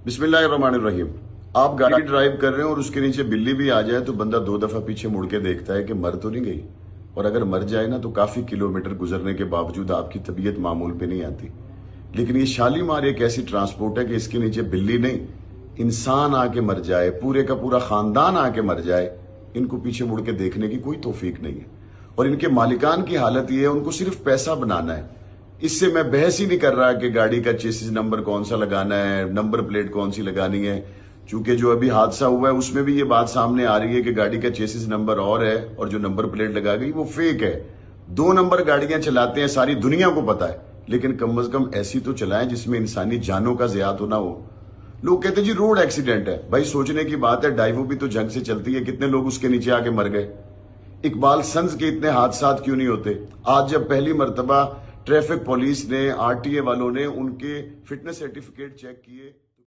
बिस्मिल्लाहिर्रहमानिर्रहीम। आप गाड़ी ड्राइव कर रहे हैं और उसके नीचे बिल्ली भी आ जाए तो बंदा 2 दफा पीछे मुड़ के देखता है कि मर तो नहीं गई, और अगर मर जाए ना तो काफी किलोमीटर गुजरने के बावजूद आपकी तबीयत मामूल पे नहीं आती। लेकिन ये शालीमार एक ऐसी ट्रांसपोर्ट है कि इसके नीचे बिल्ली नहीं, इंसान आके मर जाए, पूरे का पूरा खानदान आके मर जाए, इनको पीछे मुड़ के देखने की कोई तौफीक नहीं है। और इनके मालिकान की हालत ये है, उनको सिर्फ पैसा बनाना है। इससे मैं बहस ही नहीं कर रहा कि गाड़ी का चेसिस नंबर कौन सा लगाना है, नंबर प्लेट कौन सी लगानी है, चूंकि जो अभी हादसा हुआ है उसमें भी ये बात सामने आ रही है कि गाड़ी का चेसिस नंबर और है और जो नंबर प्लेट लगा गई वो फेक है। 2 नंबर गाड़ियां चलाते हैं, सारी दुनिया को पता है, लेकिन कम से कम ऐसी तो चलाएं जिसमें इंसानी जानों का ज़िया तो ना हो। लोग कहते हैं जी रोड एक्सीडेंट है, भाई सोचने की बात है, डाइवो भी तो जंग से चलती है, कितने लोग उसके नीचे आके मर गए। इकबाल सन्स के इतने हादसा क्यों नहीं होते? आज जब पहली मर्तबा ट्रैफिक पुलिस ने, आरटीए वालों ने उनके फिटनेस सर्टिफिकेट चेक किए